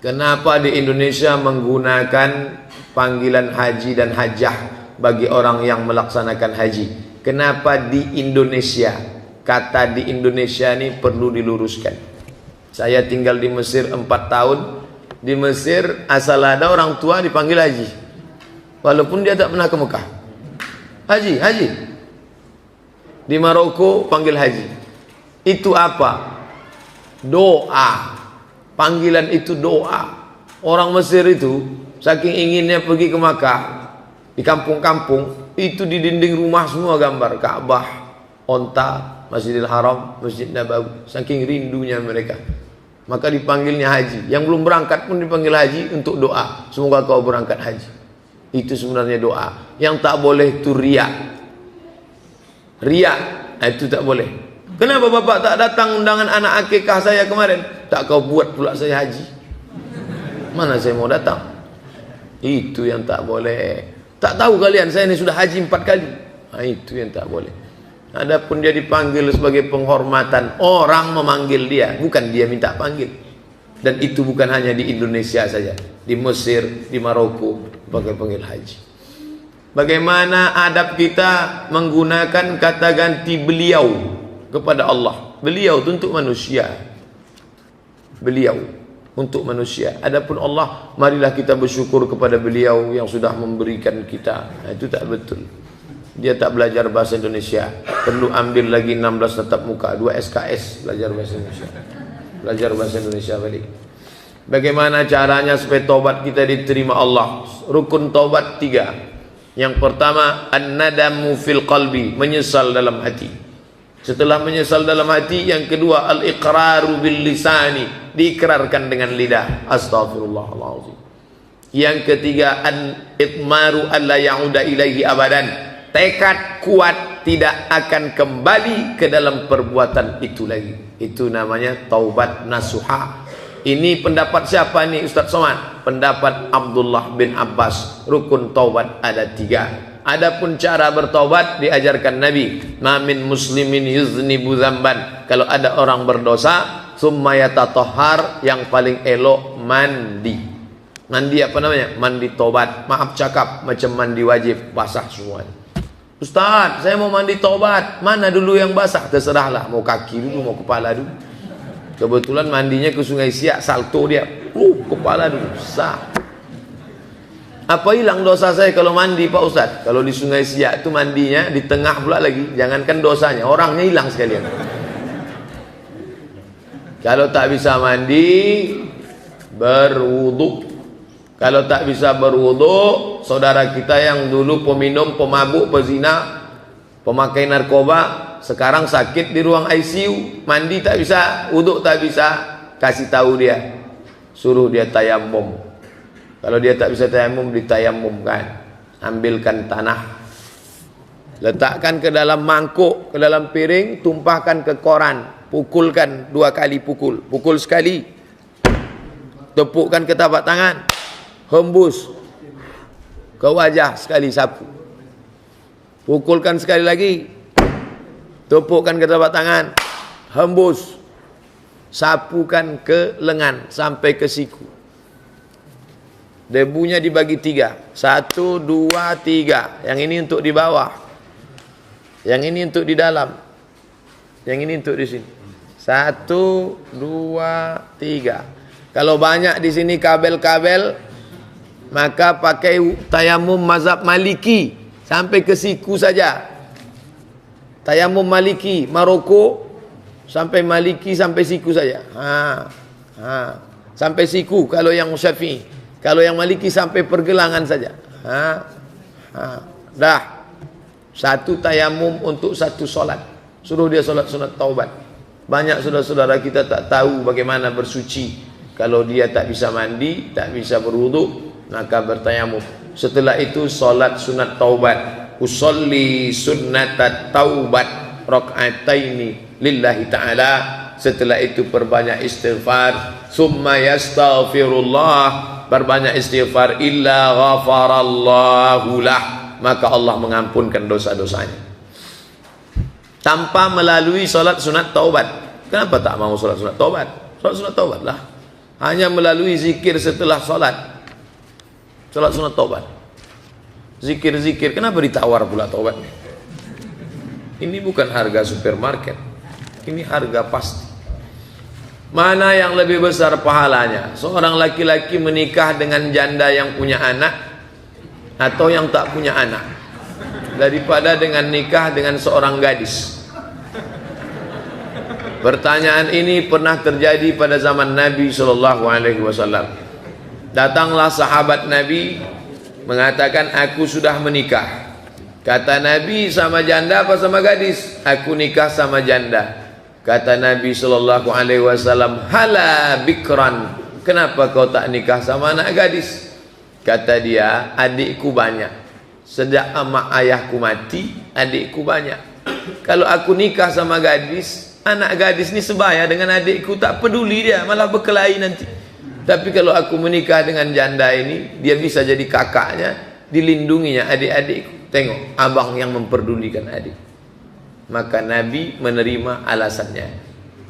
Kenapa di Indonesia menggunakan panggilan haji dan hajjah bagi orang yang melaksanakan haji? Kenapa di Indonesia? Kata di Indonesia ini perlu diluruskan. Saya tinggal di Mesir 4 tahun. Di Mesir asal ada orang tua dipanggil haji, walaupun dia tak pernah ke Mekah. Haji, haji. Di Maroko panggil haji. Itu apa? Doa. Panggilan itu doa. Orang Mesir itu saking inginnya pergi ke Makkah, di kampung-kampung itu di dinding rumah semua gambar Ka'bah, onta, Masjidil Haram, Masjid Nabawi. Saking rindunya mereka, maka dipanggilnya haji. Yang belum berangkat pun dipanggil haji untuk doa. Semoga kau berangkat haji. Itu sebenarnya doa. Yang tak boleh itu riya. Riya, itu tak boleh. Kenapa bapak tak datang undangan anak akikah saya kemarin? Tak kau buat pula saya haji. Mana saya mau datang? Itu yang tak boleh. Tak tahu kalian, saya ini sudah haji 4 kali. Nah, itu yang tak boleh. Adapun dia dipanggil sebagai penghormatan, orang memanggil dia, bukan dia minta panggil. Dan itu bukan hanya di Indonesia saja, di Mesir, di Maroko pakai panggil haji. Bagaimana adab kita menggunakan kata ganti beliau kepada Allah? Beliau itu untuk manusia. Beliau untuk manusia. Adapun Allah, marilah kita bersyukur kepada beliau yang sudah memberikan kita. Nah, itu tak betul. Dia tak belajar bahasa Indonesia, perlu ambil lagi 16 tatap muka, 2 SKS belajar bahasa Indonesia. Belajar bahasa Indonesia balik. Bagaimana caranya supaya taubat kita diterima Allah? Rukun taubat 3. Yang pertama, an-nadamu fil qalbi, menyesal dalam hati. Setelah menyesal dalam hati, yang kedua, al-iqraru bil lisani, diikrarkan dengan lidah, astaghfirullahaladzim. Yang ketiga, an-itmaru alla ya'uda ilaihi abadan, tekad kuat tidak akan kembali ke dalam perbuatan itu lagi. Itu namanya taubat nasuha. Ini pendapat siapa nih Ustaz Somad? Pendapat Abdullah bin Abbas. Rukun taubat ada 3. Adapun cara bertaubat diajarkan Nabi. Ma min muslimin yuznibu dzamban. Kalau ada orang berdosa, summa yatatahhar, yang paling elok mandi. Mandi apa namanya? Mandi taubat. Maaf cakap, macam mandi wajib, basah semua. Ustaz, saya mau mandi taubat. Mana dulu yang basah? Terserahlah, mau kaki dulu, mau kepala dulu. Kebetulan mandinya ke Sungai Siak, salto dia. Kepala dulu, sah. Apa hilang dosa saya kalau mandi Pak Ustaz? Kalau di Sungai Siak itu mandinya di tengah pula lagi. Jangankan dosanya, orangnya hilang sekalian. Kalau tak bisa mandi, berwudu. Kalau tak bisa berwudu, saudara kita yang dulu peminum, pemabuk, pezina, pemakai narkoba, sekarang sakit di ruang ICU, mandi tak bisa, wudu tak bisa, kasih tahu dia, suruh dia tayamum. Kalau dia tak bisa tayamum, ditayamumkan. Ambilkan tanah, letakkan ke dalam mangkuk, ke dalam piring, tumpahkan ke koran, pukulkan 2 kali pukul sekali, tepukkan ke tapak tangan, hembus ke wajah sekali sapu, pukulkan sekali lagi, tepukkan ke tapak tangan, hembus, sapukan ke lengan sampai ke siku. Debunya dibagi 3. 1, 2, 3. Yang ini untuk di bawah, yang ini untuk di dalam, yang ini untuk di sini. 1, 2, 3. Kalau banyak di sini kabel-kabel, maka pakai tayamum mazhab Maliki sampai ke siku saja. Tayamum Maliki Maroko sampai Maliki sampai siku saja. Sampai siku kalau yang Syafi'i. Kalau yang Maliki sampai pergelangan saja. Dah. 1 tayamum untuk 1 solat. Suruh dia solat sunat taubat. Banyak saudara-saudara kita tak tahu bagaimana bersuci. Kalau dia tak bisa mandi, tak bisa berwudu, maka bertayamum. Setelah itu solat sunat taubat. Usolli sunnatat taubat raka'ataini lillahi ta'ala. Setelah itu perbanyak istighfar. Summa yastaghfirullah, perbanyak istighfar. Illa ghafarallahu lah, maka Allah mengampunkan dosa-dosanya. Tanpa melalui solat sunat taubat. Kenapa tak mau solat sunat taubat? Solat sunat taubat lah. hanya melalui zikir setelah sholat sunat taubat. Zikir-zikir, kenapa ditawar pula taubat? Ini bukan harga supermarket, ini harga pasti. Mana yang lebih besar pahalanya? Seorang laki-laki menikah dengan janda yang punya anak atau yang tak punya anak, daripada dengan nikah dengan seorang gadis. Pertanyaan ini pernah terjadi pada zaman Nabi SAW. Datanglah sahabat Nabi mengatakan, aku sudah menikah. Kata Nabi, sama janda apa sama gadis? Aku nikah sama janda. Kata Nabi SAW, hala bikran, kenapa kau tak nikah sama anak gadis? Kata dia, adikku banyak. Sejak emak ayahku mati, adikku banyak. Kalau aku nikah sama gadis, anak gadis ni sebaya dengan adikku, tak peduli dia, malah berkelahi nanti. Tapi kalau aku menikah dengan janda ini, dia bisa jadi kakaknya, dilindunginya adik-adikku. Tengok, abang yang memperdulikan adik. Maka Nabi menerima alasannya.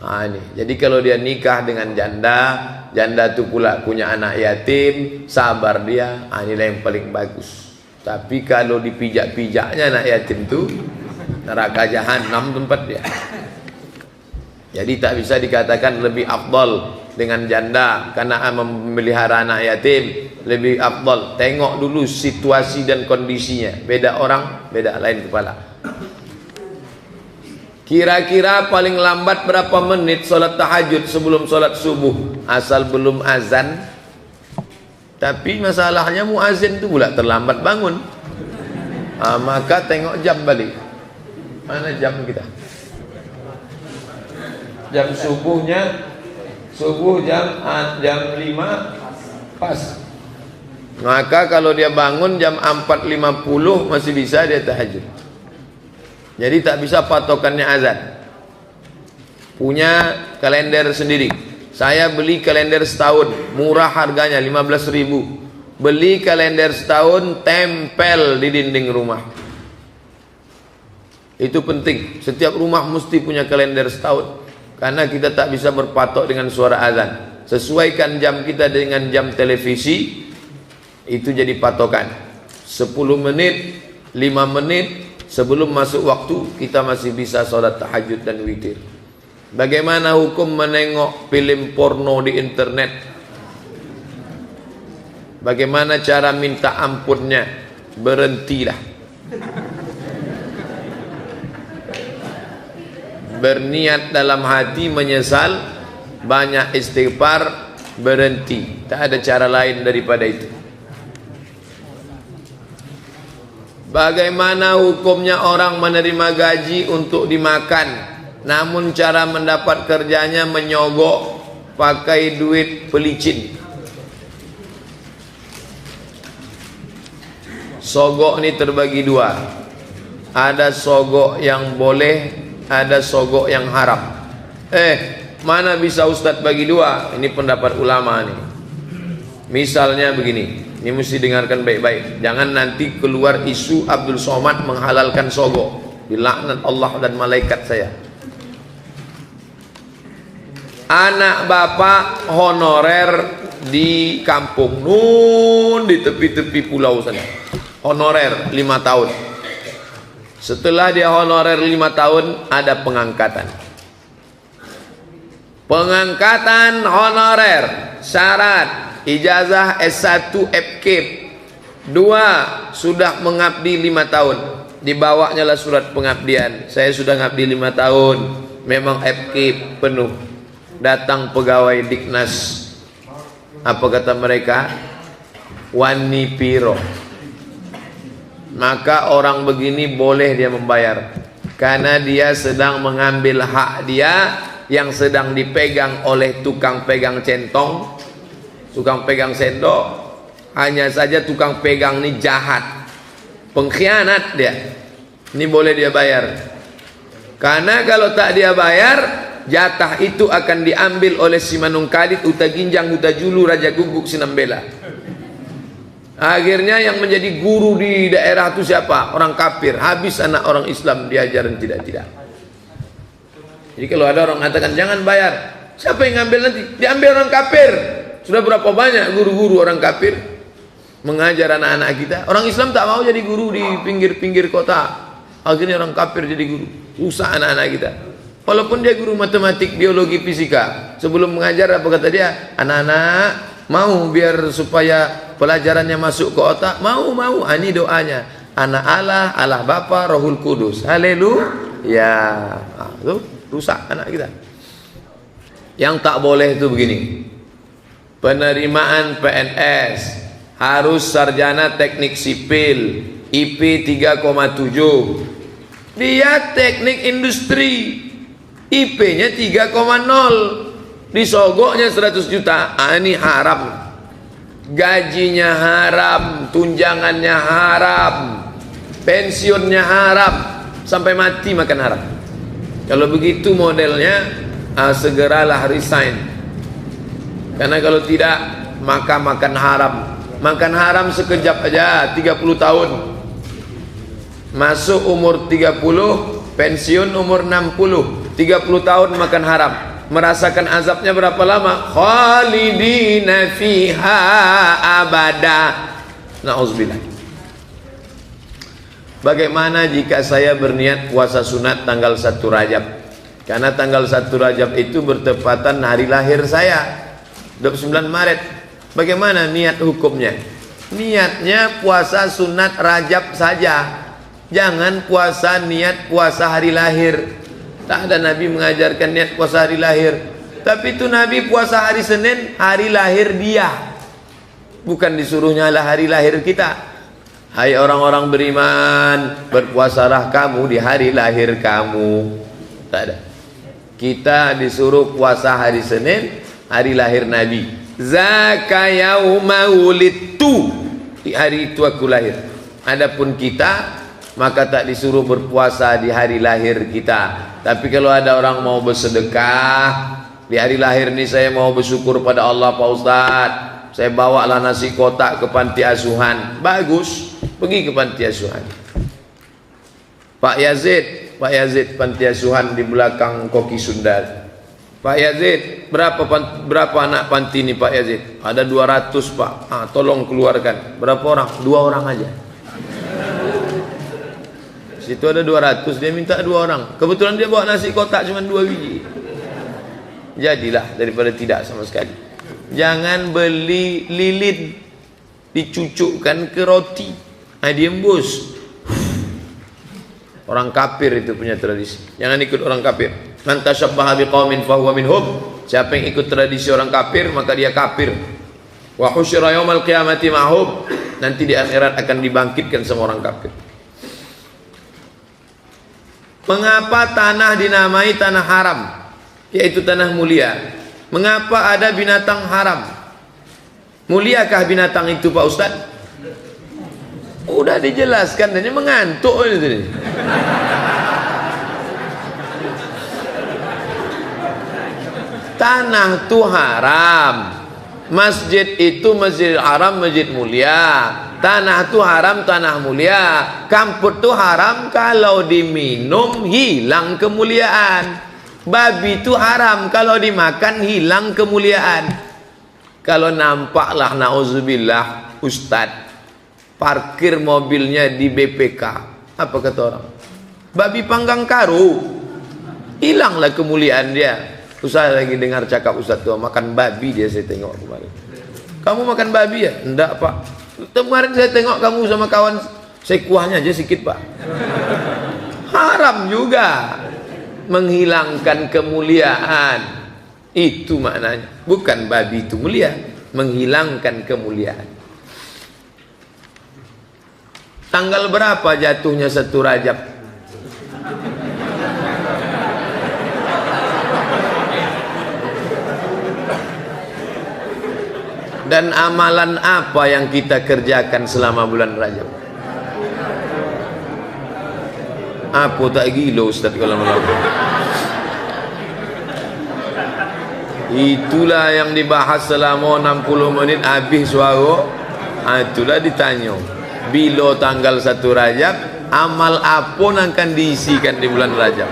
Ini. Jadi kalau dia nikah dengan janda, janda itu pula punya anak yatim, sabar dia, inilah yang paling bagus. Tapi kalau dipijak-pijaknya anak yatim itu, neraka jahanam tempat dia. Jadi tak bisa dikatakan lebih afdal dengan janda karena memelihara anak yatim, lebih afdal. Tengok dulu situasi dan kondisinya. Beda orang, beda lain kepala. Kira-kira paling lambat berapa menit solat tahajud sebelum solat subuh? Asal belum azan. Tapi masalahnya muazin itu pula terlambat bangun. Maka tengok jam balik. Mana jam kita? Jam subuhnya, subuh jam 5 pas. Maka kalau dia bangun jam 4.50 masih bisa dia tahajud. Jadi tak bisa patokannya azan. Punya kalender sendiri. Saya beli kalender setahun, murah harganya 15.000. Beli kalender setahun, tempel di dinding rumah. Itu penting. Setiap rumah mesti punya kalender setahun. Karena kita tak bisa berpatok dengan suara azan. Sesuaikan jam kita dengan jam televisi. Itu jadi patokan. 10 menit, 5 menit sebelum masuk waktu kita masih bisa sholat tahajud dan witir. Bagaimana hukum menengok film porno di internet? Bagaimana cara minta ampunnya? Berhentilah. Berniat dalam hati menyesal, banyak istighfar, berhenti. Tak ada cara lain daripada itu. Bagaimana hukumnya orang menerima gaji untuk dimakan, namun cara mendapat kerjanya menyogok pakai duit pelicin? Sogok ini terbagi dua. Ada sogok yang boleh, ada sogok yang haram. Mana bisa Ustadz bagi dua? Ini pendapat ulama nih. Misalnya begini, ini mesti dengarkan baik-baik. Jangan nanti keluar isu Abdul Somad menghalalkan sogok. Dilaknat Allah dan malaikat saya. Anak bapak honorer di kampung nun, di tepi-tepi pulau sana. Honorer 5 tahun. Setelah dia honorer 5 tahun, ada pengangkatan. Pengangkatan honorer, syarat ijazah S1 FKIP. 2, sudah mengabdi 5 tahun. Dibawanya lah surat pengabdian. Saya sudah ngabdi 5 tahun. Memang FKIP penuh. Datang pegawai Diknas. Apa kata mereka? Wani piro. Maka orang begini boleh dia membayar. Karena dia sedang mengambil hak dia yang sedang dipegang oleh tukang pegang centong, tukang pegang sendok. Hanya saja tukang pegang ini jahat, pengkhianat dia. Ini boleh dia bayar. Karena kalau tak dia bayar, jatah itu akan diambil oleh si Manungkalit, Uta Ginjang, Uta Julu, Raja Guguk, Sinambela. Akhirnya yang menjadi guru di daerah itu siapa? Orang kafir. Habis anak orang Islam diajaran tidak-tidak. Jadi kalau ada orang mengatakan jangan bayar, siapa yang ngambil nanti? Diambil orang kafir. Sudah berapa banyak guru-guru orang kafir mengajar anak-anak kita. Orang Islam tak mau jadi guru di pinggir-pinggir kota. Akhirnya orang kafir jadi guru. Rusak anak-anak kita. Walaupun dia guru matematik, biologi, fisika. Sebelum mengajar apa kata dia? Anak-anak mau biar supaya pelajarannya masuk ke otak? Mau. Ini doanya. Anak Allah, Allah Bapa, Rohul Kudus. Haleluya. Tuh rusak anak kita. Yang tak boleh itu begini. Penerimaan PNS harus sarjana teknik sipil, IP 3,7. Dia teknik industri, IP-nya 3,0. Disogoknya 100 juta. Ini haram. Gajinya haram, tunjangannya haram, pensiunnya haram, sampai mati makan haram. Kalau begitu modelnya, segeralah resign. Karena kalau tidak, maka makan haram. Makan haram sekejap aja, 30 tahun. Masuk umur 30, pensiun umur 60. 30 tahun makan haram. Merasakan azabnya berapa lama? Khalidina fiha abada. Na'udzubillah. Bagaimana jika saya berniat puasa sunat tanggal 1 Rajab? Karena tanggal 1 Rajab itu bertepatan hari lahir saya, 29 Maret. Bagaimana niat hukumnya? Niatnya puasa sunat Rajab saja. Jangan puasa niat puasa hari lahir. Tak ada Nabi mengajarkan niat puasa hari lahir. Tapi itu Nabi puasa hari Senin, hari lahir dia. Bukan disuruhnya lah hari lahir kita. Hai orang-orang beriman, berpuasalah kamu di hari lahir kamu. Tak ada. Kita disuruh puasa hari Senin, hari lahir Nabi. Zaka yauma wulidtu, di hari itu aku lahir. Adapun kita, maka tak disuruh berpuasa di hari lahir kita. Tapi kalau ada orang mau bersedekah, di hari lahir ini saya mau bersyukur pada Allah Pak Ustadz, saya bawalah nasi kotak ke panti asuhan. Bagus, pergi ke panti asuhan. Pak Yazid panti asuhan di belakang Koki Sundar. Pak Yazid, berapa anak panti ini Pak Yazid? Ada 200 Pak. Tolong keluarkan. Berapa orang? 2 orang aja. Situ ada 200, dia minta 2 orang. Kebetulan dia bawa nasi kotak cuma 2 biji. Jadilah daripada tidak sama sekali. Jangan beli lilin dicucukkan ke roti. Diembus. Orang kafir itu punya tradisi. Jangan ikut orang kafir. Man tashabbaha biqaumin fahuwa minhum. Siapa yang ikut tradisi orang kafir, maka dia kafir. Wa husyira yaumal qiyamati ma'hum. Nanti di akhirat akan dibangkitkan sama orang kafir. Mengapa tanah dinamai tanah haram, yaitu tanah mulia? Mengapa ada binatang haram? Muliakah binatang itu Pak Ustaz? Udah dijelaskan, hanya mengantuk ini. Tanah itu haram. Masjid itu masjid haram, masjid mulia. Tanah itu haram, tanah mulia. Kamput itu haram, kalau diminum hilang kemuliaan. Babi itu haram, kalau dimakan hilang kemuliaan. Kalau nampaklah na'udzubillah Ustadz parkir mobilnya di BPK, apa kata orang? Babi panggang karu, hilanglah kemuliaan dia. Saya lagi dengar cakap Ustadz tua makan babi, dia saya tengok kemarin. Kamu makan babi ya? Enggak Pak. Kemarin saya tengok kamu sama kawan, saya kuahnya aja sedikit Pak. Haram juga, menghilangkan kemuliaan. Itu maknanya. Bukan babi itu mulia, menghilangkan kemuliaan. Tanggal berapa jatuhnya 1 Rajab? Dan amalan apa yang kita kerjakan selama bulan Rajab? Apa tak gila Ustaz kalau malam? Itulah yang dibahas selama 60 menit habis suara. Itulah ditanya. Bila tanggal 1 Rajab, amal apa yang akan diisikan di bulan Rajab?